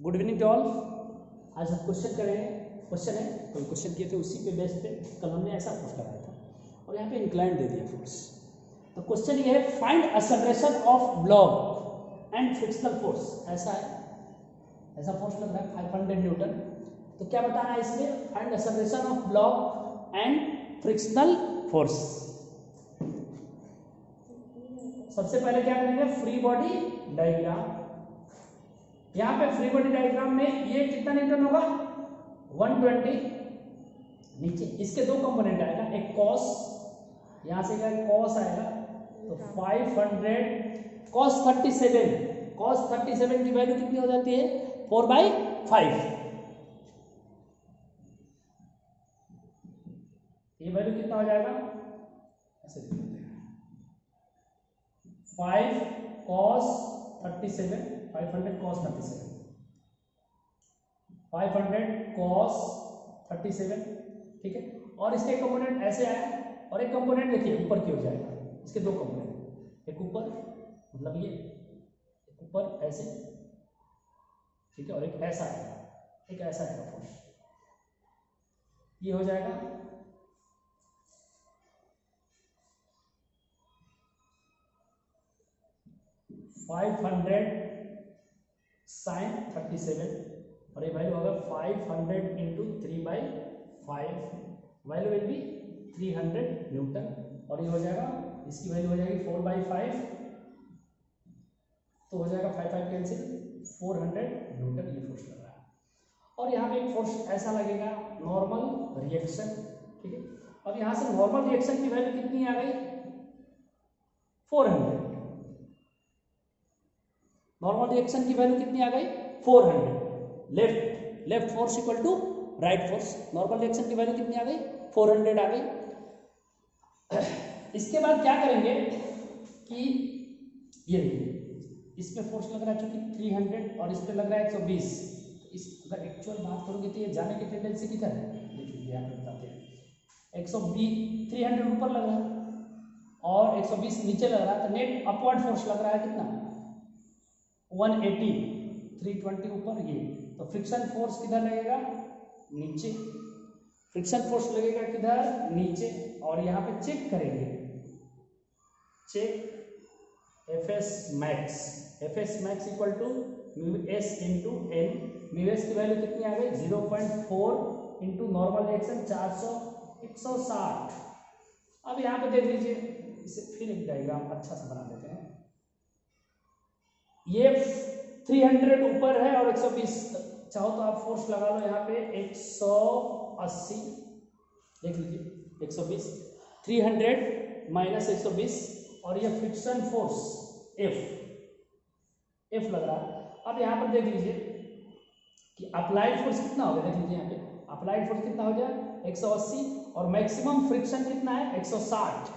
Good evening to all. आज हम question करेंगे। क्वेश्चन है, कल क्वेश्चन किए थे उसी पे बेस पे कल हमने ऐसा फोर्स लगाया था और यहाँ पे इंक्लाइन दे दिया फोर्स। तो क्वेश्चन ये है, find acceleration of block and frictional force. ऐसा है, ऐसा फोर्स लग रहा है 500 न्यूटन। तो क्या बताना है इसमें, find acceleration of block and frictional force. सबसे पहले क्या करेंगे, फ्री बॉडी डायग्राम। यहाँ पे फ्री बॉडी डायग्राम में ये कितना न्यूटन होगा 120। नीचे इसके दो कंपोनेंट आएगा, एक कॉस, यहाँ से क्या कॉस आएगा तो 500 कॉस 37 की वैल्यू कितनी हो जाती है 4/5। ये वैल्यू कितना हो जाएगा, ऐसे लिख देते हैं 5 cos 37 500 cos 37 500 cos 37, ठीक है। और इसके कंपोनेंट ऐसे आया और एक कंपोनेंट देखिए ऊपर की हो जाएगा। इसके दो कंपोनेंट, एक ऊपर मतलब ये, एक ऊपर ऐसे, ठीक है, और एक ऐसा आएगा, एक ऐसा आएगा फोर्स। ये हो जाएगा 500 sin 37 और ये वैल्यू होगा 500 into 3/5, value will be 300 Newton. और ये हो जाएगा, इसकी वैल्यू हो जाएगी 4/5, तो हो जाएगा 5 कैंसिल 400 न्यूटन। ये फोर्स लग रहा है। और यहाँ पे एक फोर्स ऐसा लगेगा नॉर्मल रिएक्शन, ठीक है। अब यहाँ से नॉर्मल रिएक्शन की वैल्यू कितनी आ गई 400। नॉर्मल रिएक्शन की वैल्यू कितनी आ गई 400। Left force equal to right force. Normal reaction की वैल्यू कितनी आ गई 400 आ गई। इसके बाद क्या करेंगे कि ये इसमें फोर्स लग रहा है चूंकि 300 और इस पे लग रहा है 120। इस अगर एक्चुअल बात करोगे तो ये जाने की टेंडेंसी किधर है, देखिए यहाँ पे बताते हैं 120 300 ऊपर लग रहा है और 120 नीचे लग रहा है, तो नेट अपवर्ड फोर्स लग रहा है कितना 180, 320 ऊपर ये। तो फ्रिक्शन फोर्स किधर लगेगा नीचे, फ्रिक्शन फोर्स लगेगा किधर नीचे। और यहाँ पे चेक करेंगे, check FS max equal to mu S into N. Mu S की वैल्यू कितनी आ गई 0.4 इंटू नॉर्मल रिएक्शन 400 160। अब यहाँ पे देख लीजिए, इसे फिर एक डायग्राम अच्छा सा बना देते हैं। ये 300 ऊपर है और 120, चाहो तो आप फोर्स लगा लो यहाँ पे 180, देख लीजिए 120 300 माइनस 120 और ये फ्रिक्शन फोर्स एफ लग रहा है। अब यहाँ पर देख लीजिए कि अप्लाइड फोर्स कितना हो गया, देख लीजिए यहाँ पे अप्लाइड फोर्स कितना हो गया 180 और मैक्सिमम फ्रिक्शन कितना है 160।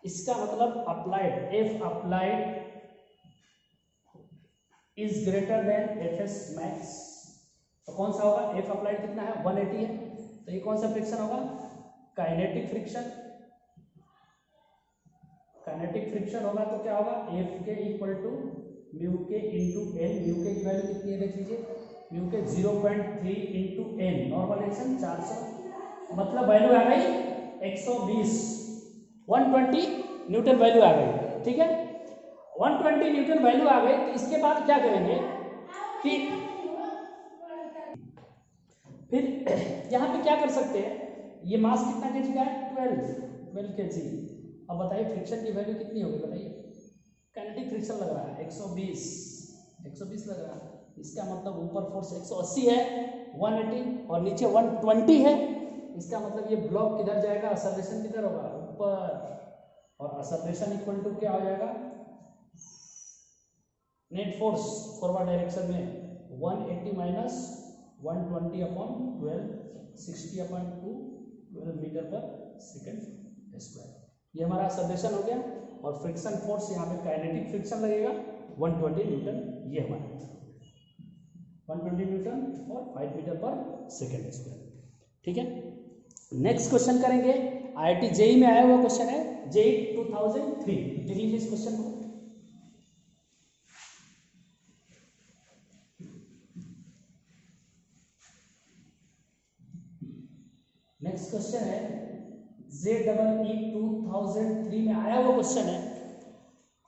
इसका मतलब applied F applied is greater than F S max. तो कौन सा होगा, एफ अप्लाइड कितना है 180 है, तो ये कौन सा फ्रिक्शन होगा काइनेटिक फ्रिक्शन। काइनेटिक फ्रिक्शन होगा तो क्या होगा एफ के इक्वल टू म्यू के इंटू एन। म्यू के की वैल्यू कितनी है देख लीजिए, म्यू के 0.3 इंटू एन। नॉर्मल रिएक्शन 400, मतलब वैल्यू आ गई 120, 120 न्यूटन वैल्यू आ गई, ठीक है। 120 न्यूटन वैल्यू आ गई। तो इसके बाद क्या करेंगे कि फिर यहाँ पे क्या कर सकते हैं, ये मास कितना केजी का है 12 केजी। अब बताइए फ्रिक्शन की वैल्यू कितनी होगी बताइए, काइनेटिक फ्रिक्शन लग रहा है 120 लग रहा है। इसका मतलब ऊपर फोर्स 180 है 180 और नीचे 120 है। इसका मतलब ये ब्लॉक किधर जाएगा, एक्सेलरेशन किधर होगा ऊपर, और एक्सेलरेशन इक्वल टू क्या हो जाएगा नेट फोर्स फॉरवर्ड डायरेक्शन में 180 माइनस 120 अपॉन 12 60/2 12 मीटर पर सेकेंड स्क्वायर। ये हमारा एक्सेलरेशन हो गया। और फ्रिक्शन फोर्स यहाँ पे काइनेटिक फ्रिक्शन लगेगा 120 न्यूटन, ये हमारा 120 न्यूटन और 5 मीटर पर सेकेंड स्क्वायर, ठीक है। नेक्स्ट क्वेश्चन करेंगे, IIT जेई में आया हुआ क्वेश्चन है, जेई 2003। देख लीजिए इस क्वेश्चन को। नेक्स्ट क्वेश्चन है JEE 2003 में आया हुआ क्वेश्चन है,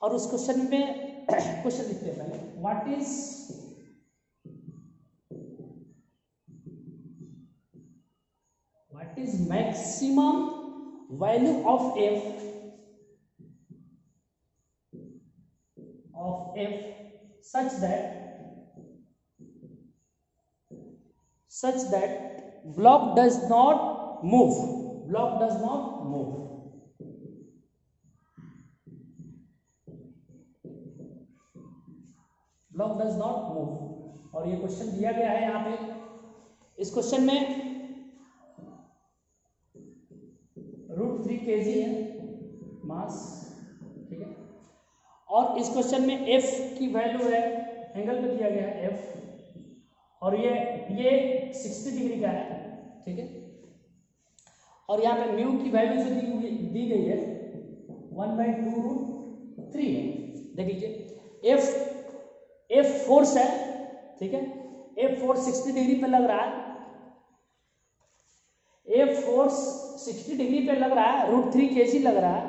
और उस क्वेश्चन में क्वेश्चन लिखते हैं पहले, what is maximum value of f such that block does not move. Block does not move. Block does not move. और ये क्वेश्चन दिया गया है यहाँ पे। इस क्वेश्चन में √3 kg है मास, ठीक है, और इस क्वेश्चन में f की वैल्यू है, एंगल पे दिया गया है f, और ये 60 डिग्री का है, ठीक है, और यहाँ पे म्यू की वैल्यू जो दी गई है 1/2√3 है। देख लीजिए F फोर्स है, ठीक है, F फोर्स 60 डिग्री पे लग रहा है, F फोर्स 60 डिग्री पे लग रहा है, √3 kg लग रहा है,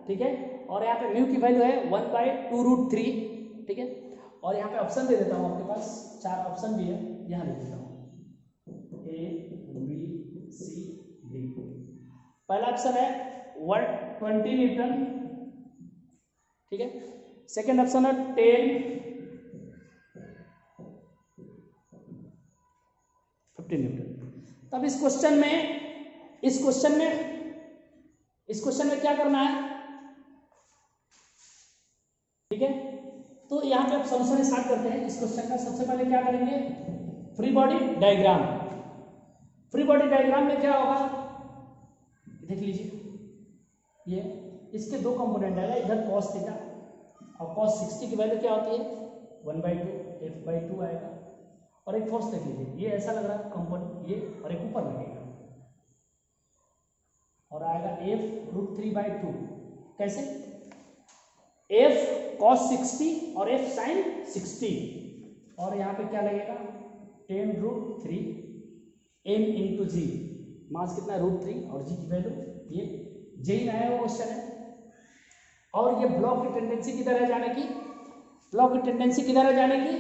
ठीक है, और यहाँ पे म्यू की वैल्यू है 1/2√3, ठीक है, और यहाँ पे ऑप्शन दे देता हूँ, आपके पास 4 ऑप्शन भी है, यहाँ लिख देता हूँ A B C D। पहला ऑप्शन है 120 न्यूटन, ठीक है, सेकेंड ऑप्शन है 15 न्यूटन। तब इस क्वेश्चन में क्या करना है, ठीक है, तो यहाँ पे आप सॉल्यूशन स्टार्ट करते हैं इस क्वेश्चन का। सबसे पहले क्या करेंगे, free body diagram. Free body diagram में क्या होगा, देख लीजिए, ये इसके 2 कंपोनेंट आएगा, इधर cos थीटा और cos 60 की वैल्यू क्या होती है 1/2 f/2 आएगा, और एक फोर्स देख लीजिए, ये ऐसा लग रहा है कंपोनेंट, ये और एक ऊपर लगेगा और आएगा f√3/2। कैसे, f cos 60 और f sin 60, और यहाँ पे क्या लगेगा 10√3 m इंटू जी, मास कितना √3 और जी की वैल्यू, ये जेई में आया हुआ क्वेश्चन है। और ये ब्लॉक की टेंडेंसी किधर है जाने की, ब्लॉक की टेंडेंसी किधर है जाने की,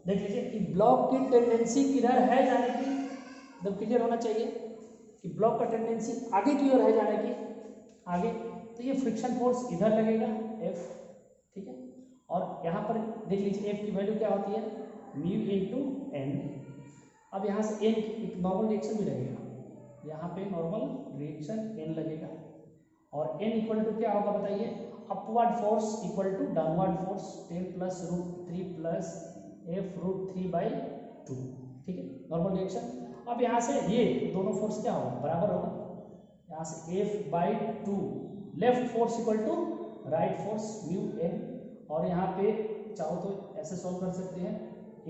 देख लीजिए कि ब्लॉक की टेंडेंसी किधर है जाने की, एकदम क्लियर होना चाहिए कि ब्लॉक का टेंडेंसी आगे की ओर है जाने की, आगे, तो ये फ्रिक्शन फोर्स इधर लगेगा F, ठीक है, और यहाँ पर देख लीजिए F की वैल्यू क्या होती है म्यू इंटू n। अब यहाँ से n एक नॉर्मल रिएक्शन भी लगेगा, यहाँ पे नॉर्मल रिएक्शन n लगेगा, और n इक्वल टू क्या होगा बताइए, upward force equal to downward force 10 + √3 plus f√3/2, ठीक है, नॉर्मल रिएक्शन। अब यहाँ से ये दोनों फोर्स क्या होगा, बराबर होगा, यहाँ से f/2 left force equal to right force mu n, और यहाँ पे चाहो तो ऐसे सॉल्व कर सकते हैं,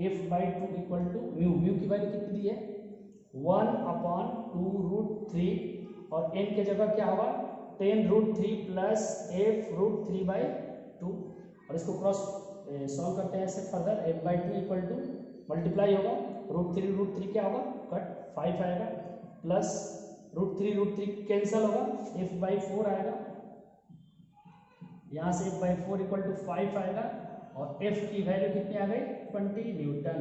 f/2 इक्वल टू म्यू की वैल्यू कितनी दी है 1/2√3, और n के जगह क्या होगा 10√3 प्लस f√3/2, और इसको क्रॉस सॉल्व करते हैं ऐसे further, f/2 equal to multiply होगा √3 क्या होगा कट 5 आएगा, प्लस √3 कैंसिल होगा, f/4 आएगा, यहाँ से f/4 इक्वल टू 5 आएगा, और f की वैल्यू कितनी आ गई 20 Newton.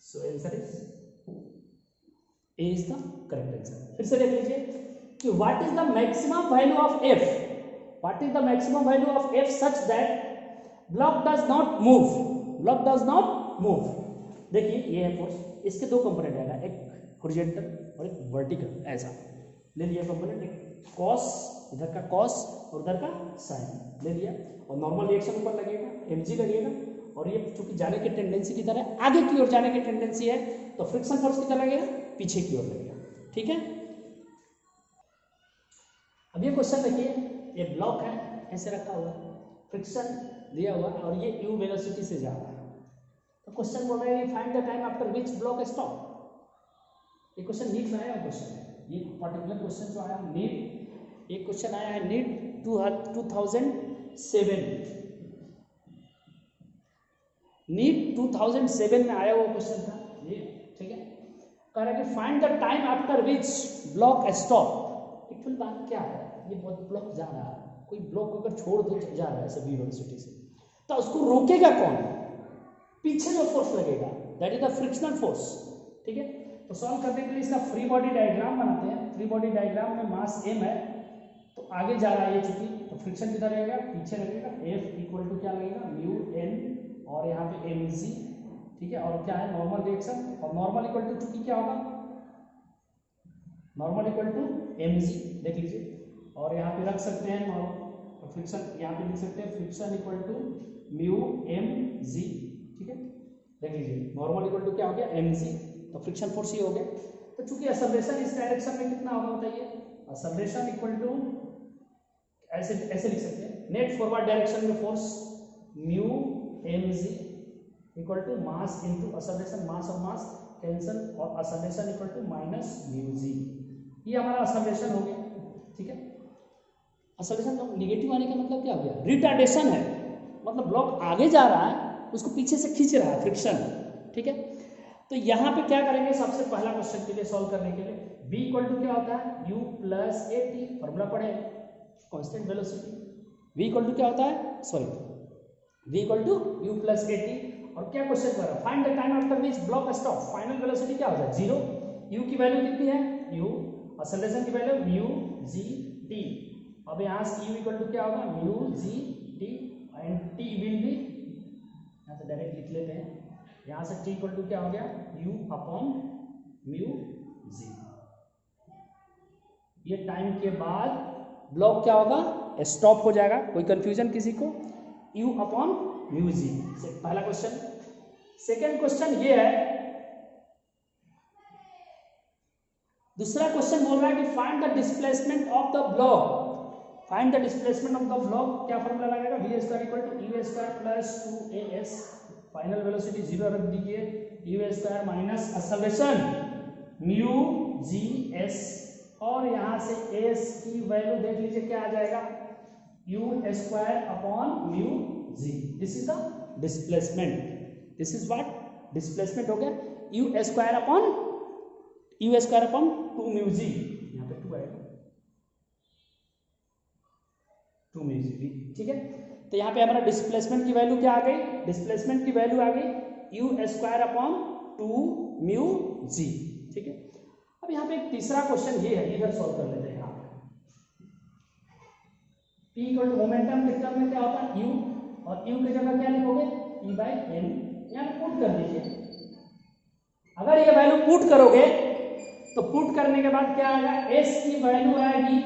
So answer is the correct answer. फिर से देख लीजिए कि what is the maximum value of f, what is the maximum value of f such that block does not move, block does not move. देखिए ये है force, इसके 2 component आएगा, एक हॉरिजॉन्टल और एक वर्टिकल, ऐसा ले लिया कंपोनेंट, एक कॉस, इधर का कॉस और उधर का साइन ले लिया, और नॉर्मल रिएक्शन ऊपर लगेगा mg लगेगा, और ये चूंकि जाने की टेंडेंसी किधर है, आगे की ओर जाने की टेंडेंसी है, तो फ्रिक्शन फोर्स किधर लगेगा, पीछे की ओर लगेगा, ठीक है। अब ये क्वेश्चन देखिए, ये ब्लॉक है ऐसे रखा हुआ, फ्रिक्शन दिया हुआ, और ये u वेलोसिटी से जा रहा है, तो क्वेश्चन बोल रहा है find the time after which block stop. ये क्वेश्चन नीट में आया क्वेश्चन है, ये पर्टिकुलर क्वेश्चन जो आया नीट, एक क्वेश्चन आया है नीट 2007, नीट 2007 में आया हुआ क्वेश्चन था ये, ठीक है। कह रहा है कि find the time after which block stop. Actual बात क्या है, ये बहुत ब्लॉक जा रहा है, कोई ब्लॉक को अगर छोड़ दो जा रहा है ऐसे v वेलोसिटी से, तो उसको रोकेगा कौन? पीछे जो फोर्स लगेगा, that is the frictional force. ठीक है, तो सॉल्व करने के लिए इसका फ्री बॉडी डायग्राम बनाते हैं। फ्री बॉडी डायग्राम में मास m है, तो आगे जा रहा है ये चूंकि, तो फ्रिक्शन किधर रहेगा? पीछे लगेगा। F इक्वल टू क्या लगेगा? म्यू n और यहाँ पे mg। ठीक है, और क्या है? नॉर्मल रिएक्शन, और नॉर्मल इक्वल टू चूंकि क्या होगा? नॉर्मल इक्वल टू mg, देख लीजिए। और यहाँ पे रख सकते हैं फ्रिक्शन, यहाँ पे लिख सकते हैं friction equal to mu mg। ठीक है, देख लीजिए, नॉर्मल इक्वल टू क्या हो गया? mg, तो फ्रिक्शन फोर्स ये हो गया। तो चूंकि एक्सेलरेशन इस डायरेक्शन में कितना होगा बताइए? एक्सेलरेशन इक्वल टू ऐसे लिख सकते हैं, नेट फॉरवर्ड डायरेक्शन में force mu mg equal to mass into acceleration, mass और मास कैंसल, और acceleration equal to minus mu g. ये हमारा एक्सेलरेशन हो गया। ठीक है, एक्सेलरेशन का नेगेटिव आने का मतलब क्या हो गया? रिटार्डेशन है, मतलब ब्लॉक आगे जा रहा है, उसको पीछे से खींच रहा है, फ्रिक्शन। ठीक है, तो यहाँ पे क्या करेंगे? सबसे पहला क्वेश्चन के लिए सॉल्व करने के लिए v इक्वल टू क्या होता है? u प्लस ए टी, फॉर्मूला पढ़े, constant velocity. v equal to क्या होता है? Sorry, v equal to u plus A t. और क्या क्वेश्चन कर रहा है? Find the time after which block stop. Final velocity क्या हो जाए? 0। u की वैल्यू कितनी है? u, एक्सेलरेशन की वैल्यू म्यू जी टी। अब यहाँ से u इक्वल टू क्या होगा? Mu G T, and t will be, यहाँ से डायरेक्ट लिख लेते हैं, यहाँ से t इक्वल टू क्या हो गया? u upon mu g. ये टाइम के बाद ब्लॉक क्या होगा? स्टॉप हो जाएगा। कोई कंफ्यूजन किसी को? u अपॉन म्यू जी, पहला क्वेश्चन। सेकेंड क्वेश्चन ये है, दूसरा क्वेश्चन बोल रहा है कि find the displacement of the block. Find the displacement of the block, क्या फॉर्मूला लगेगा? v square equal to u square plus 2as, final velocity 0 रख दीजिए, u square minus acceleration mu G S, और यहाँ से s की value देख लीजिए क्या आ जाएगा? u square upon mu G. This is the displacement, this is what? Displacement हो गया u square upon 2 mu G, यहाँ पे 2 आएगा, 2 म्यू जी। ठीक है, तो यहाँ पे हमारा डिस्प्लेसमेंट की वैल्यू क्या आ गई? डिस्प्लेसमेंट की वैल्यू आ गई u स्क्वायर अपॉन 2 म्यू जी। ठीक है, अब यहाँ पे एक तीसरा क्वेश्चन ये है, इधर सॉल्व कर लेते हैं। यहाँ p इक्वल टू मोमेंटम के टर्म में क्या होता है? u, और u की जगह क्या लिखोगे? p बाई m, यहाँ पे पुट कर दीजिए। अगर ये वैल्यू पुट करोगे तो पुट करने के बाद क्या आएगा? s की वैल्यू आएगी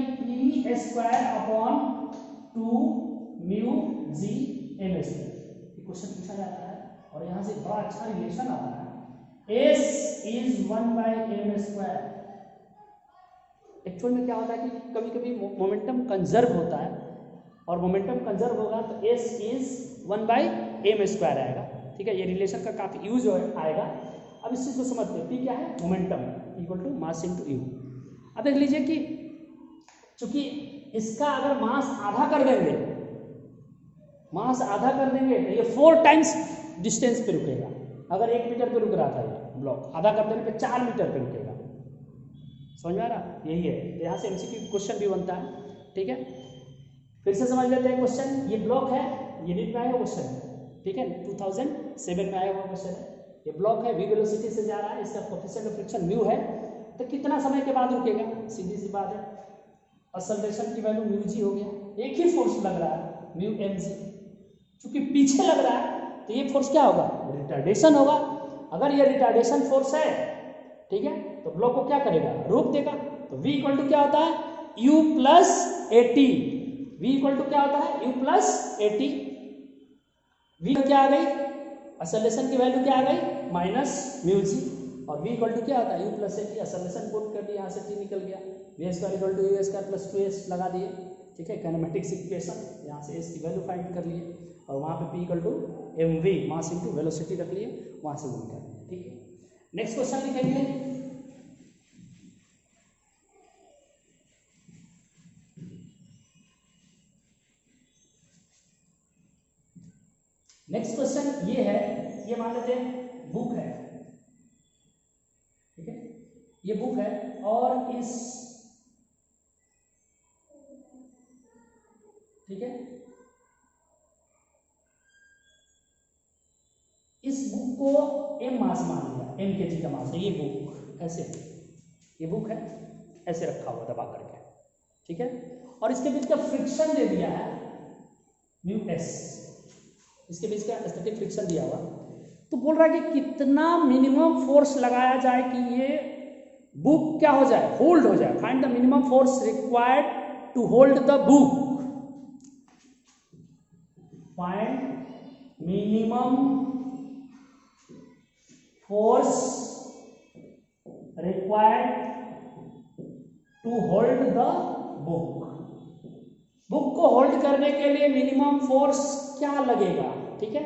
p square upon 2 mu G M square. ये क्वेश्चन पूछा जाता है, और यहाँ से बड़ा अच्छा रिलेशन आता है, s is 1 by M square. Actual में क्या होता है कि कभी कभी मोमेंटम कंजर्व होता है, और मोमेंटम कंजर्व होगा तो s is 1 by M square आएगा। ठीक है, ये रिलेशन का काफी यूज आएगा। अब इस चीज को समझते हैं, p क्या है? Momentum equal to mass into u। अब देख लीजिए कि चूंकि इसका अगर मास आधा कर देंगे, मास आधा कर देंगे तो ये 4 टाइम्स डिस्टेंस पे रुकेगा। अगर 1 मीटर पे रुक रहा था ये ब्लॉक, आधा कर देने पे 4 मीटर पे रुकेगा। समझ में आ रहा? यही है, यहाँ से एमसीक्यू क्वेश्चन भी बनता है। ठीक है, फिर से समझ लेते हैं क्वेश्चन। ये ब्लॉक है, ये नीट में आया हुआ क्वेश्चन। ठीक है, 2007 में आया हुआ क्वेश्चन है। ये ब्लॉक है, v वेलोसिटी से जा रहा है, इसका कोएफिशिएंट ऑफ फ्रिक्शन म्यू है, तो कितना समय के बाद रुकेगा? सीधी सी बात है, एक्सेलरेशन की वैल्यू म्यू जी हो गया, एक ही फोर्स लग रहा है म्यू एम जी, चूंकि पीछे लग रहा है तो ये फोर्स क्या होगा? रिटार्डेशन होगा। अगर ये रिटार्डेशन फोर्स है, ठीक है, तो ब्लॉक को क्या करेगा? रोक देगा। तो v इक्वल टू क्या होता है? u plus A T. v equal to क्या होता है? u प्लस ए टी। v क्या आ गई? एक्सेलरेशन की वैल्यू क्या आ गई? माइनस म्यू जी, और v इक्वल टू क्या होता है? u प्लस ए टी। एक्सेलरेशन पुट कर दिया, यहाँ से t निकल गया, v square equal to u square plus 2s लगा दिए। ठीक है, काइनेमेटिक्स इक्वेशन, यहाँ से s की वैल्यू फाइंड कर लिए, और वहाँ पे p equal to mv, mass into velocity रख लिए, वहाँ से गुण कर दिए। ठीक है, नेक्स्ट क्वेश्चन लिखेंगे। नेक्स्ट क्वेश्चन ये है, ये मान लेते हैं बुक है, ठीक है, ये बुक है और इस, ठीक है, इस बुक को m मास मान लिया, m kg का मास है। ये बुक ऐसे, ये बुक है ऐसे रखा हुआ दबा करके, ठीक है, और इसके बीच का फ्रिक्शन दे दिया है म्यू एस, इसके बीच का स्टैटिक फ्रिक्शन दिया हुआ। तो बोल रहा है कि कितना मिनिमम फोर्स लगाया जाए कि ये बुक क्या हो जाए, होल्ड हो जाए। Find the minimum force required to hold the book. Find minimum force required to hold the book. Book को होल्ड करने के लिए मिनिमम फोर्स क्या लगेगा, ठीक है।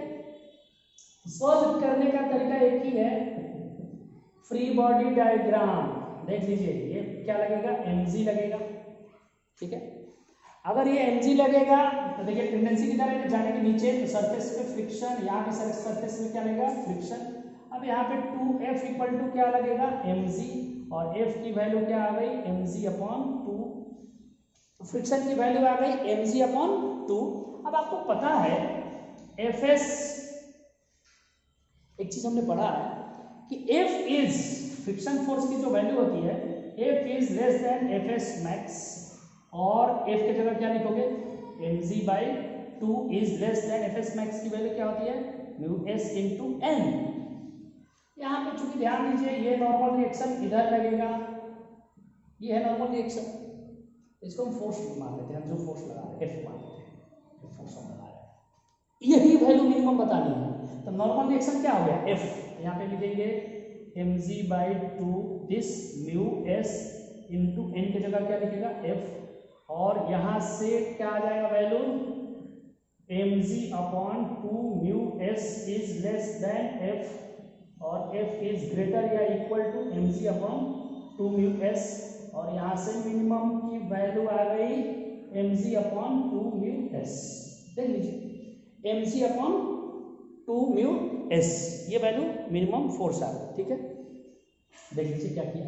सॉल्व करने का तरीका एक ही है, फ्री बॉडी डायग्राम देख लीजिए। ये क्या लगेगा, mg लगेगा, ठीक है। अगर ये mg लगेगा तो देखिए टेंडेंसी किधर है जाने के नीचे, तो सरफेस पे फ्रिक्शन, यहाँ पे सरफेस में क्या लगेगा, फ्रिक्शन। अब यहाँ पे 2f इक्वल टू क्या लगेगा, mg, और f की वैल्यू क्या आ गई, mg अपॉन 2, तो फ्रिक्शन की वैल्यू आ गई mg अपॉन 2। अब आपको पता है fs, एक चीज हमने पढ़ा है कि F इज, फ्रिक्शन फोर्स की जो वैल्यू होती है, F is less then Fs max, और F की जगह क्या लिखोगे, mg/2 is less then Fs max की वैल्यू क्या होती है, म्यू s इंटू n। यहाँ पे चूंकि ध्यान दीजिए ये नॉर्मल रिएक्शन इधर लगेगा, ये है नॉर्मल रिएक्शन, इसको हम फोर्स मान लेते हैं, हम जो फोर्स लगा रहे हैं F मान लेते हैं, फोर्स हम लगा रहे हैं, यही वैल्यू मिनिमम बतानी है। तो नॉर्मल रिएक्शन क्या हो गया, F, यहाँ पे लिखेंगे mg/2 this mu s into n की जगह क्या लिखेगा F, और यहाँ से क्या आ जाएगा value, mg upon 2 mu s is less than F, और F इज ग्रेटर या equal to mg upon 2 mu s, और यहाँ से मिनिमम की वैल्यू आ गई mg अपॉन 2 म्यू s। देख लीजिए mg अपॉन 2 म्यू s, ये वैल्यू मिनिमम फोर्स आ गई, ठीक है। देख लीजिए क्या किया,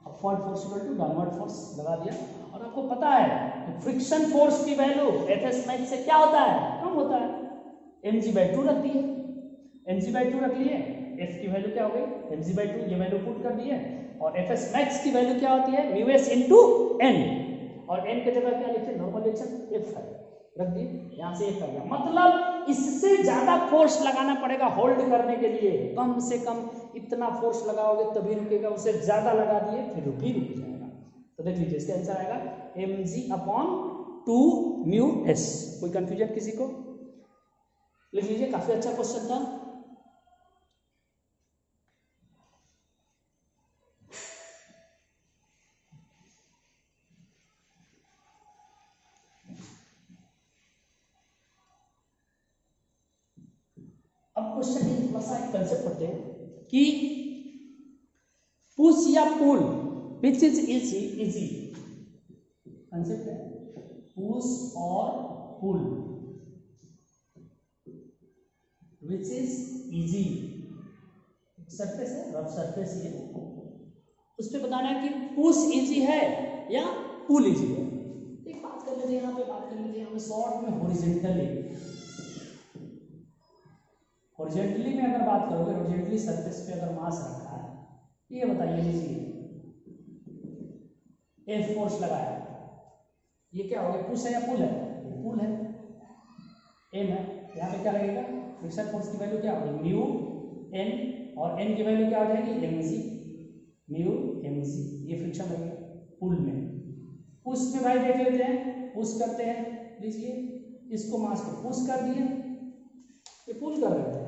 upward force equal to downward force लगा दिया, और आपको पता है तो फ्रिक्शन फोर्स की वैल्यू Fs मैक्स से क्या होता है, कम होता है, mg/2 रख दिए, mg/2 रख लिए, F की वैल्यू क्या हो गई, mg/2, ये वैल्यू पुट कर दिए, और Fs मैक्स की वैल्यू क्या होती है, म्यू s इंटू n, और n की जगह क्या लिखते हैं, नॉर्मल रिएक्शन F है, रख दिए, यहाँ से एक कर गया। मतलब इससे ज्यादा फोर्स लगाना पड़ेगा होल्ड करने के लिए, कम से कम इतना फोर्स लगाओगे तभी रुकेगा, उससे ज्यादा लगा दिए फिर भी रुक जाएगा। तो देख लीजिए इसका आंसर आएगा mg अपॉन 2 म्यू s। कोई कंफ्यूजन किसी को, लिख लीजिए, काफी अच्छा क्वेश्चन था। अब क्वेश्चन में थोड़ा सा एक कंसेप्ट पढ़ते हैं कि पुश या पुल विच इज इजी, कंसेप्ट है पुश और पुल विच इज इजी। सरफेस है, रफ सरफेस ही है, उस पर बताना है कि पुश इजी है या पुल इजी है। एक बात कर लेते हैं, यहाँ पे बात कर लेते हैं, यहाँ पे शॉर्ट में हॉरिजेंटली में अगर बात करोगे, हॉरिजेंटली सरफेस पे अगर मास रखा है, ये बताइए लीजिए F फोर्स लगाया, ये क्या हो गया, पुश है या पुल है, पुल है, M है, यहाँ पे क्या लगेगा, फ्रिक्शन फोर्स की वैल्यू क्या होगी, म्यू n, और n की वैल्यू क्या हो जाएगी, mg, म्यू mg, ये फ्रिक्शन लगेगा पुल में। पुश में भाई देख लेते हैं, पुश करते हैं, लीजिए इसको मास को पुश कर दिए, ये पुल कर रहे थे,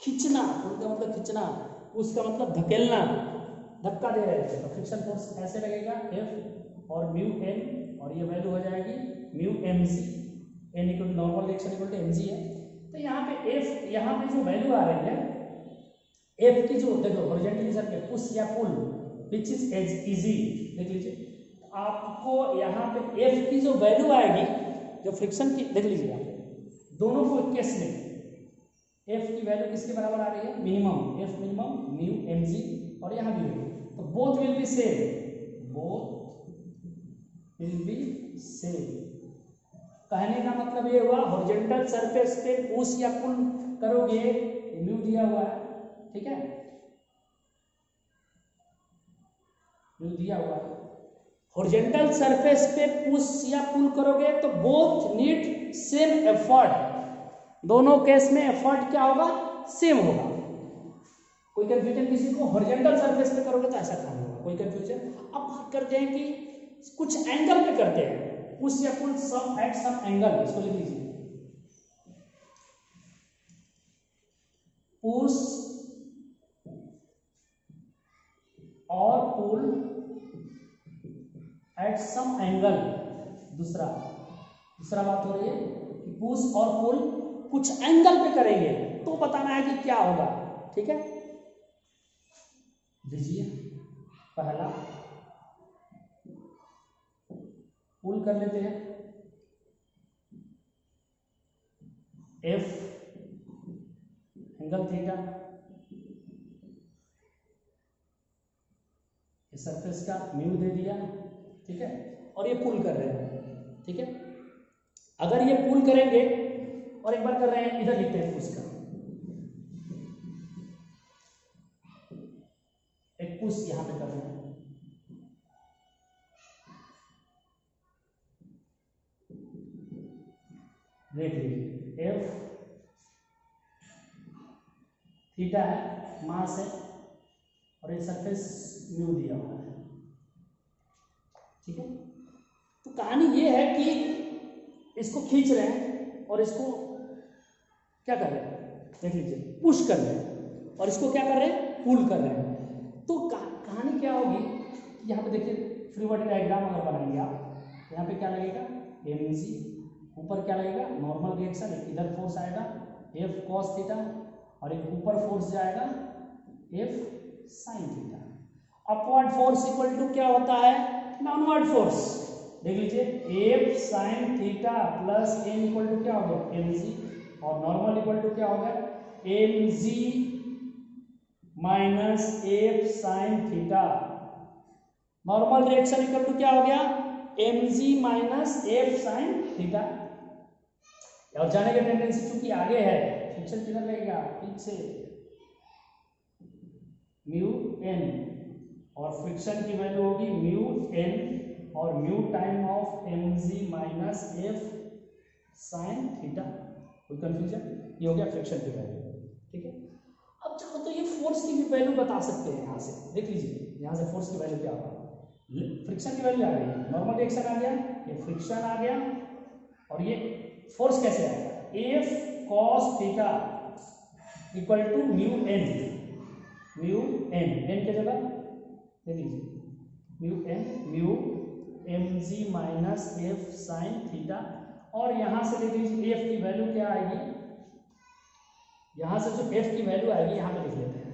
खींचना, पुल का मतलब खींचना, पुश का मतलब धकेलना, धक्का दे रहे थे, तो फ्रिक्शन फोर्स ऐसे लगेगा F और म्यू n, और ये वैल्यू हो जाएगी mu mg, n equal to normal reaction equal to mg है। तो यहाँ पे F, यहाँ पे जो वैल्यू आ रही है F की, जो देखो हॉरिजॉन्टली सर पे पुश या पुल विच इज इजी, देख लीजिए आपको यहाँ पे F की जो वैल्यू आएगी, जो फ्रिक्शन की, देख लीजिए आप दोनों को केस में एफ की वैल्यू किसके बराबर आ रही है, minimum, F minimum mu M G, और यहाँ भी है, तो both will be same, both will be same. कहने का मतलब ये हुआ हॉरिजॉन्टल सरफेस पे पुश या पुल करोगे, म्यू दिया हुआ है, ठीक है, म्यू दिया हुआ है, हॉरिजॉन्टल सरफेस पे पुश या पुल करोगे तो बोथ नीड सेम एफर्ट, दोनों केस में एफर्ट क्या होगा, सेम होगा। कोई कंफ्यूजन किसी को, हॉरिजॉन्टल सरफेस पे करोगे तो ऐसा काम होगा, कोई कंफ्यूजन। अब बात करते हैं कि कुछ एंगल पे करते हैं, पुश या पुल सम एट सम एंगल, इसको लिख लीजिए, पुश और पुल एट सम एंगल। दूसरा बात हो रही है कि पुश और पुल कुछ एंगल पे करेंगे तो बताना है कि क्या होगा, ठीक है। लीजिए पहला पुल कर लेते हैं, एफ एंगल थीटा, सरफेस का म्यू दे दिया, ठीक है, और ये पुल कर रहे हैं, ठीक है। अगर ये पुल करेंगे और एक बार कर रहे हैं, इधर लिखते हैं पुश का, एक पुश यहां पे कर रहे हैं, देख लीजिए एफ थीटा है, मास है, और ये सरफेस म्यू दिया हुआ है, ठीक है। तो कहानी ये है कि इसको खींच रहे हैं और इसको क्या कर रहे हैं, देख लीजिए, पुश कर रहे हैं, और इसको क्या कर रहे हैं, पुल कर रहे हैं। तो कहानी क्या होगी, यहाँ पे देखिए फ्री बॉडी डायग्राम अगर बनाएंगे आप, यहाँ पे क्या लगेगा, एम जी, ऊपर क्या लगेगा, नॉर्मल रिएक्शन, इधर फोर्स आएगा एफ कॉस थीटा, और एक ऊपर फोर्स जाएगा F sine theta. Upward force equal to क्या होता है, डाउनवर्ड फोर्स, देख लीजिए F sine theta plus M equal to क्या हो गया, एम जी, और नॉर्मल इक्वल टू क्या हो गया, M G minus F sine theta. Normal reaction equal to क्या हो गया, M G minus F sine theta. और जाने की टेंडेंसी चूंकि आगे है, फ्रिक्शन किधर लगेगा, पीछे, म्यू एन, और फ्रिक्शन की वैल्यू होगी म्यू एन और mu time of M G minus F sine theta. कोई कंफ्यूजन, ये हो गया फ्रिक्शन की वैल्यू, ठीक है। अब चाहो तो ये फोर्स की भी वैल्यू बता सकते हैं, यहाँ से देख लीजिए, यहाँ से फोर्स की वैल्यू क्या होगा, फ्रिक्शन की वैल्यू आ गई, नॉर्मल रिएक्शन आ गया, ये फ्रिक्शन आ गया, और ये फोर्स कैसे आएगा, F cos theta equal to mu N, N के जगह देख लीजिए mu M G minus F sine theta, और यहां से देख लीजिए एफ की वैल्यू क्या आएगी, यहां से जो एफ की वैल्यू आएगी यहां पे लिख लेते हैं,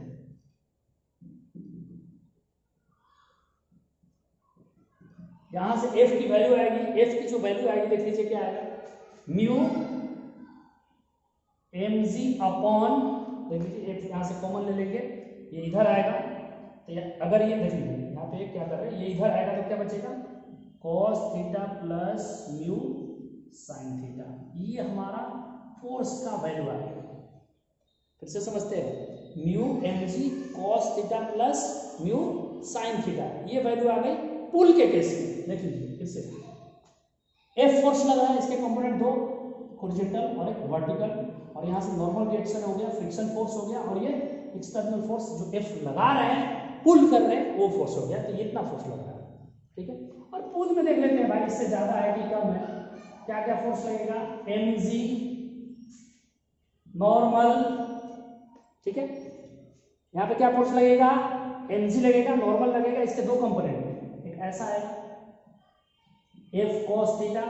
यहां से एफ की वैल्यू आएगी, एफ की जो वैल्यू आएगी देख लीजिए क्या आएगा, म्यू एम जी अपॉन, देख लीजिए एफ यहां से कॉमन ले लेंगे, ये इधर आएगा, तो अगर ये देख लीजिए यहाँ पे क्या कर रहे हैं, ये इधर आएगा तो क्या बचेगा, cos theta plus mu sine theta, ये हमारा फोर्स का वैल्यू आ गया। फिर से समझते हैं, mu M G cos theta plus mu sine theta, ये वैल्यू आ गई पुल के केस में। देख लीजिए फिर से, एफ फोर्स लगा है, इसके कंपोनेंट दो, हॉरिजॉन्टल और एक वर्टिकल, और यहाँ से नॉर्मल रिएक्शन हो गया, फ्रिक्शन फोर्स हो गया, और ये एक्सटर्नल फोर्स जो एफ लगा रहे हैं, पुल कर रहे हैं, वो फोर्स हो गया, तो ये इतना फोर्स लग रहा है, ठीक है। और पुल में देख लेते हैं भाई, इससे ज्यादा है कि कम है, क्या क्या फोर्स लगेगा, एम जी नॉर्मल, ठीक है, यहाँ पे क्या फोर्स लगेगा, एम जी लगेगा, नॉर्मल लगेगा, इसके दो कंपोनेंट, एक ऐसा है एफ कॉस थीटा,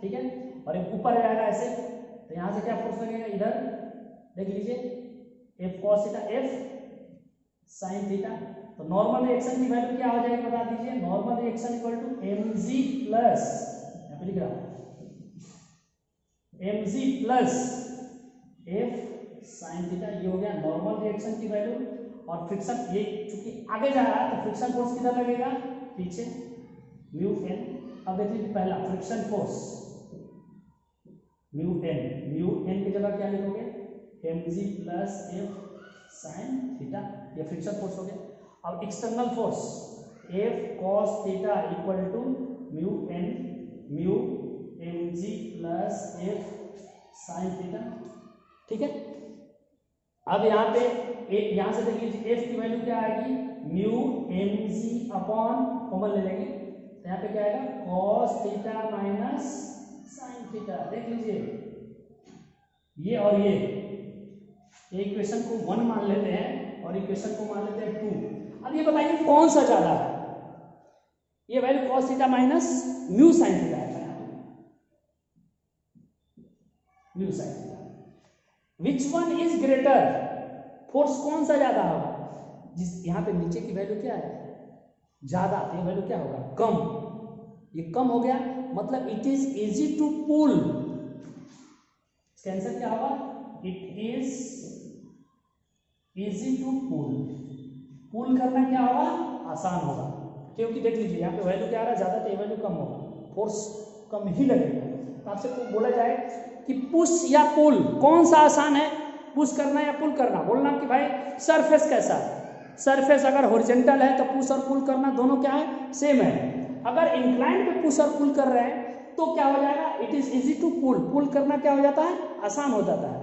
ठीक है, और एक ऊपर जाएगा ऐसे, तो यहाँ से क्या फोर्स लगेगा, इधर देख लीजिए F cos theta F sine theta. तो नॉर्मल रिएक्शन की वैल्यू क्या हो जाएगी बता दीजिए, normal reaction equal to M G plus, यहाँ पे लिख रहा हूं M G plus F sine theta. ये हो गया नॉर्मल रिएक्शन की वैल्यू। और फ्रिक्शन ये चूंकि आगे जा रहा है तो फ्रिक्शन फोर्स किधर लगेगा, पीछे, म्यू एन। अब देख लीजिए पहला फ्रिक्शन फोर्स म्यू एन की जगह क्या लिखोगे, mg plus F sine theta, ये फ्रिक्शन फोर्स हो गया। अब external force F cos theta equal to mu mg plus F sine theta, ठीक है। अब यहाँ पे यहाँ से देख लीजिए एफ की वैल्यू क्या आएगी, म्यू mg अपॉन कॉमन ले लेंगे तो यहाँ पे क्या आएगा, cos theta minus sine theta. देख लीजिए ये और ये इक्वेशन को 1 मान लेते हैं और इक्वेशन को मान लेते हैं 2। अब ये बताइए कौन सा ज्यादा है, ये value cos theta minus mu sine theta है, mu sine theta. Which one is greater, force कौन सा ज्यादा होगा, जिस यहाँ पे नीचे की वैल्यू क्या है, ज्यादा, तो ये वैल्यू क्या होगा, कम। ये कम हो गया मतलब it is easy to pull, इसका आंसर क्या होगा, it is easy to pull. Pull करना क्या होगा, आसान होगा, क्योंकि देख लीजिए यहाँ पे वैल्यू क्या आ रहा है, ज्यादा, तो ये वैल्यू कम होगा, फोर्स कम ही लगेगा। तो आपसे को बोला जाए कि पुश या पुल कौन सा आसान है, पुश करना या पुल करना, बोलना कि भाई सरफेस कैसा है, सरफेस अगर हॉरिजॉन्टल है तो पुश और पुल करना दोनों क्या है, सेम है। अगर इंक्लाइन पे पुश और पुल कर रहे हैं तो क्या हो जाएगा, it is easy to pull, pull करना क्या हो जाता है, आसान हो जाता है,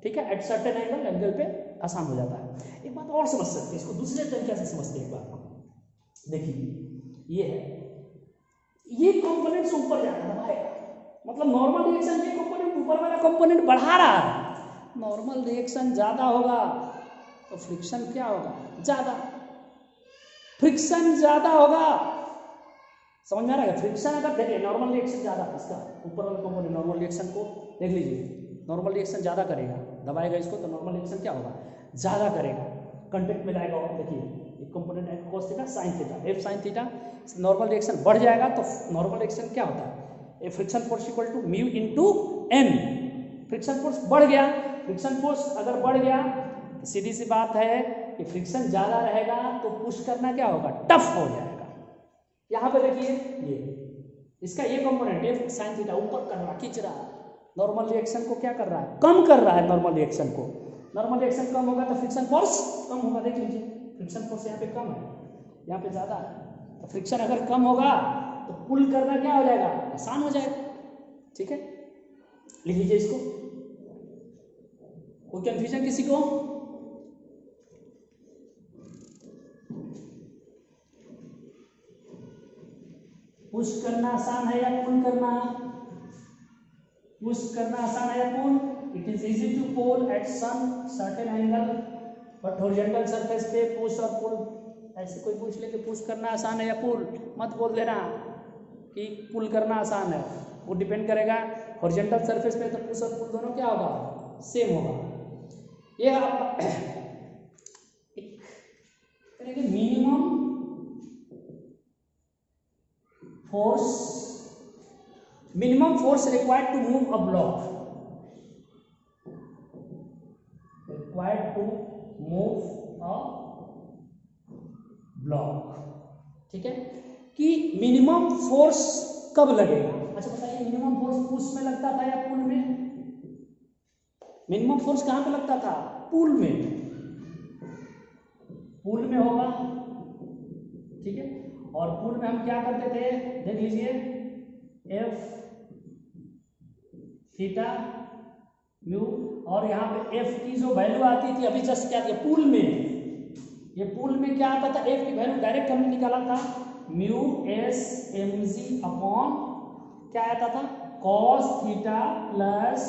ठीक है, एट सर्टेन एंगल पे आसान हो जाता है। एक बात और समझ सकते हैं इसको, दूसरे तरीके से समझते हैं एक बार, देखिए ये है, ये कंपोनेंट से ऊपर जा रहा है, मतलब नॉर्मल रिएक्शन ये कंपोनेंट ऊपर वाला कंपोनेंट बढ़ा रहा है, नॉर्मल रिएक्शन ज्यादा होगा तो फ्रिक्शन क्या होगा, ज्यादा, फ्रिक्शन ज्यादा होगा, समझ में आ रहा है। फ्रिक्शन अगर देखिए नॉर्मल रिएक्शन ज्यादा, इसका ऊपर वाला कंपोनेंट नॉर्मल रिएक्शन को देख लीजिए, नॉर्मल रिएक्शन ज्यादा करेगा, दबाएगा इसको तो नॉर्मल रिएक्शन क्या होगा, ज्यादा करेगा, कंटेक्ट में लाएगा। और देखिए एक कंपोनेंट है cos theta sine theta, F sine theta, normal reaction बढ़ जाएगा तो नॉर्मल रिएक्शन क्या होता है, a friction force equal to mu into N. Friction force बढ़ गया, फ्रिक्शन फोर्स अगर बढ़ गया तो सीधी सी बात है कि फ्रिक्शन ज्यादा रहेगा तो पुश करना क्या होगा, टफ हो जाएगा। यहाँ पे देखिए ये इसका ये कंपोनेंट एफ साइन थीटा ऊपर कर रहा, खींच रहा, नॉर्मल रिएक्शन को क्या कर रहा है, कम कर रहा है नॉर्मल रिएक्शन को। नॉर्मल रिएक्शन कम होगा तो फ्रिक्शन फोर्स कम होगा, देख लीजिए फ्रिक्शन फोर्स यहाँ पे कम है, यहाँ पे ज्यादा है, तो फ्रिक्शन अगर कम होगा तो पुल करना क्या हो जाएगा, आसान हो जाएगा, ठीक है। लिख लीजिए इसको, कोई कंफ्यूजन किसी को, पुश करना आसान है या पुल करना, पुश करना आसान है या pull, it is easy to pull at some certain angle but horizontal surface पे पुश और पुल, ऐसे कोई पूछ ले कि पुश करना आसान है या पुल, मत बोल देना कि पुल करना आसान है, वो डिपेंड करेगा हॉरिजॉन्टल सरफेस पे तो पुश और पुल दोनों क्या होगा, सेम होगा। ये आप करेंगे minimum force required to move a block, required to move a block, ठीक है, कि मिनिमम फोर्स कब लगेगा। अच्छा बताइए मिनिमम फोर्स पुश में लगता था या पुल में, मिनिमम फोर्स कहां पे लगता था, पुल में, पुल में होगा, ठीक है। और पुल में हम क्या करते थे, देख लीजिए एफ थीटा म्यू, और यहाँ पे एफ की जो वैल्यू आती थी अभी जस्ट क्या थी पुल में, ये पुल में क्या आता था, एफ की वैल्यू डायरेक्ट हमने निकाला था mu S M G upon क्या आता था, cos theta plus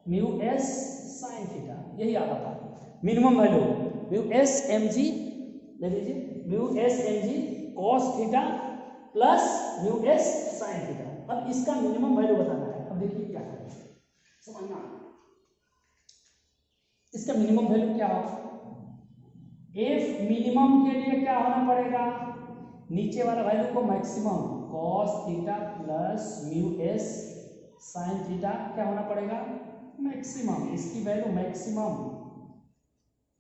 mu S sine theta, यही आता था minimum value, mu S M G, ले लीजिए mu S M G cos theta plus mu S sine theta. अब इसका मिनिमम वैल्यू बताना है, अब देखिए क्या है, समझना, इसका मिनिमम वैल्यू क्या होगा, एफ मिनिमम के लिए क्या होना पड़ेगा, नीचे वाला वैल्यू को maximum cos theta plus mu S sine theta क्या होना पड़ेगा, मैक्सिमम, इसकी वैल्यू मैक्सिमम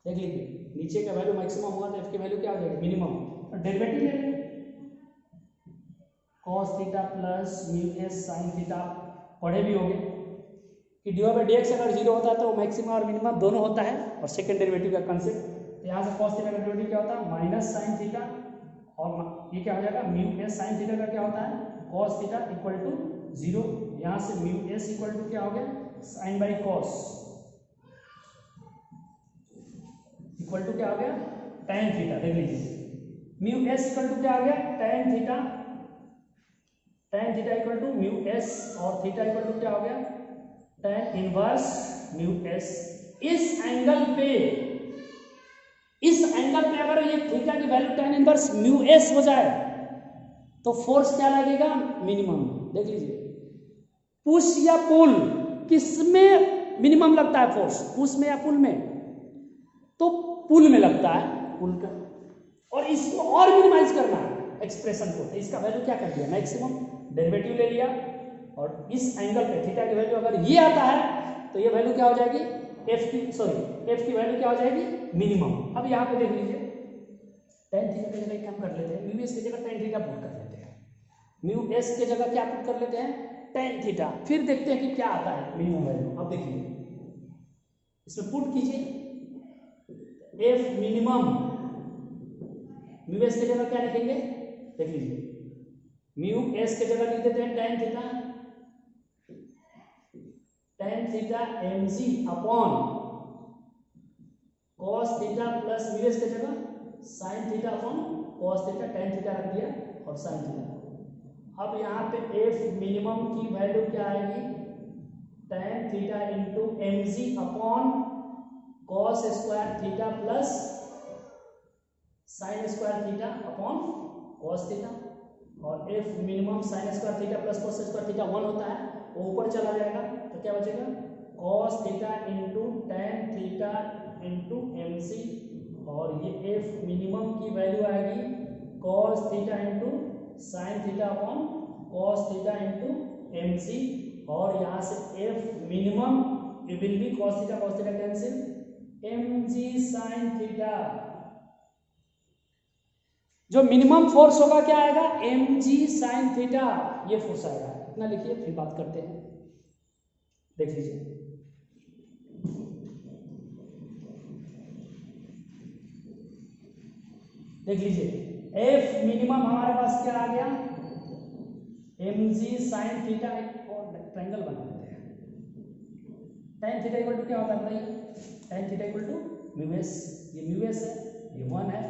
देख लीजिए, नीचे का वैल्यू मैक्सिमम होगा तो एफ की वैल्यू क्या हो जाएगी, मिनिमम। तो डेरिवेटिव ले लेंगे, cos theta plus mu S sine theta, पढ़े भी होंगे कि डी बाई डी एक्स अगर जीरो होता है तो मैक्सिमम और मिनिमम दोनों होता है, और सेकंड डेरिवेटिव का कंसेप्ट। तो यहाँ से cos थीटा का डेरिवेटिव क्या होता है, माइनस साइन थीटा, और ये क्या हो जाएगा, म्यू एस साइन थीटा का क्या होता है, cos theta equal to zero. यहाँ से म्यू एस इक्वल टू क्या हो गया, sine by cos equal to क्या हो गया, tan थीटा। देख लीजिए म्यू एस इक्वल टू क्या आ गया, tan theta, tan theta equal to mu S, और थीटा इक्वल टू क्या हो गया, tan इनवर्स म्यू एस। इस एंगल पे अगर ये थीटा की value tan inverse mu S हो जाए तो फोर्स क्या लगेगा, मिनिमम। देख लीजिए पुश या पुल किसमें मिनिमम लगता है फोर्स, पुश में या पुल में, तो पुल में लगता है, पुल का। और इसको और मिनिमाइज करना है एक्सप्रेशन को, तो इसका वैल्यू क्या कर दिया, मैक्सिमम, डेरिवेटिव ले लिया, और इस एंगल पे थीटा की वैल्यू अगर ये आता है तो ये वैल्यू क्या हो जाएगी, एफ की वैल्यू क्या हो जाएगी, मिनिमम। अब यहाँ पे देख लीजिए tan थीटा की जगह क्या कर लेते हैं, म्यू एस की जगह tan थीटा पुट कर लेते हैं, म्यू एस की जगह क्या पुट कर लेते हैं, tan थीटा। फिर देखते हैं कि क्या आता है मिनिमम वैल्यू। अब देखिए इसमें पुट कीजिए एफ मिनिमम, म्यू एस की जगह क्या लिखेंगे, देख लीजिए म्यू एस की जगह लिख देते हैं tan theta mg upon cos theta plus mu S की जगह sin theta upon cos theta, tan theta रख दिया और sin थीटा। अब यहाँ पे एफ मिनिमम की वैल्यू क्या आएगी, tan theta into mg upon cos square theta plus sin square theta upon cos theta, और F minimum sin square theta plus cos square theta 1 होता है, वो ऊपर चला जाएगा तो क्या बचेगा, cos theta into tan theta into mc, और ये एफ मिनिमम की वैल्यू आएगी cos theta into sin theta upon cos theta into mc, और यहाँ से F minimum will be cos theta cancel, mg sin theta. जो मिनिमम फोर्स होगा क्या आएगा, mg sin थीटा, ये फोर्स आएगा। इतना लिखिए फिर बात करते हैं। देख लीजिए एफ मिनिमम हमारे पास क्या आ गया, mg sin थीटा, और ट्रायंगल बना देते हैं। tan थीटा इक्वल टू क्या होता है बताइए, tan theta equal to mu S, ये म्यू एस है, ये 1 है,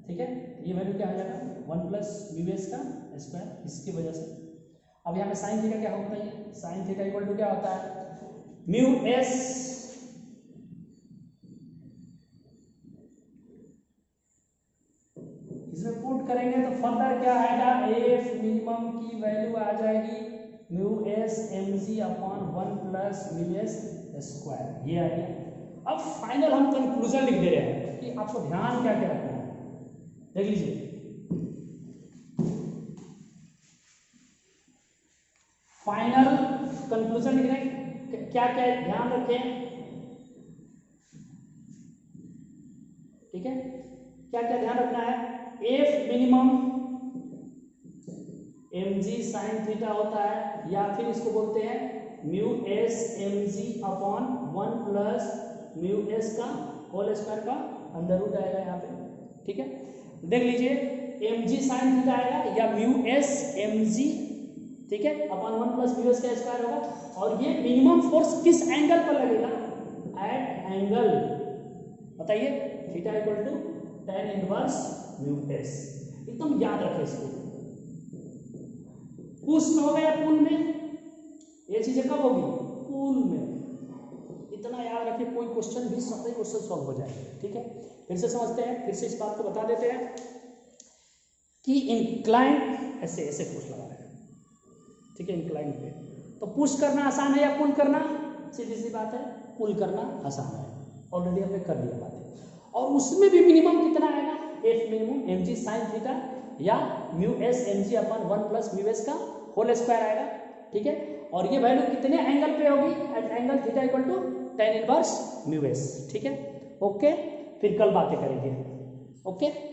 ठीक है, ये वैल्यू क्या आ जाएगा, 1 प्लस म्यू एस का स्क्वायर, इसकी वजह से। अब यहाँ पे साइन थीटा क्या होता है, साइन थीटा इक्वल टू क्या होता है, म्यू एस इसमें पुट करेंगे तो फर्दर क्या आएगा, एफ मिनिमम की वैल्यू आ जाएगी mu s mg upon 1 plus mu S square, ये आ गया। अब फाइनल हम कंक्लूजन लिख दे रहे हैं कि आपको ध्यान क्या क्या रखना है। देख लीजिए फाइनल कंक्लूजन लिख रहे हैं, क्या क्या ध्यान रखें, ठीक है, क्या क्या ध्यान रखना है, F minimum mg sin theta होता है, या फिर इसको बोलते हैं mu s mg upon 1 plus mu S का होल स्क्वायर का अंडर रूट आएगा यहाँ पे, ठीक है। देख लीजिए mg sin थीटा आएगा या म्यू एस mg, ठीक है, अपॉन 1 प्लस म्यू एस का स्क्वायर होगा, और ये मिनिमम फोर्स किस एंगल पर लगेगा, एट एंगल, बताइए, theta equal to tan inverse mu S. एकदम याद रखें इसको, पुश में होगा या पुल में, ये चीजें कब होगी, पुल में। इतना याद रखें, कोई क्वेश्चन भी सही क्वेश्चन सॉल्व हो जाए, ठीक है। फिर से समझते हैं, फिर से इस बात को बता देते हैं कि इंक्लाइन ऐसे ऐसे पुश लगा रहे हैं, ठीक है, इंक्लाइन पे तो पुश करना आसान है या पुल करना, सीधी सी बात है, पुल करना आसान है, ऑलरेडी हमने कर दिया बातें। और उसमें भी मिनिमम कितना आएगा, F minimum mg sin theta या mu s mg upon 1 plus mu S का होल स्क्वायर आएगा, ठीक है। और ये वैल्यू कितने एंगल पे होगी, at angle theta equal to tan inverse mu S. ठीक है, ओके, फिर कल बातें करेंगे। ओके।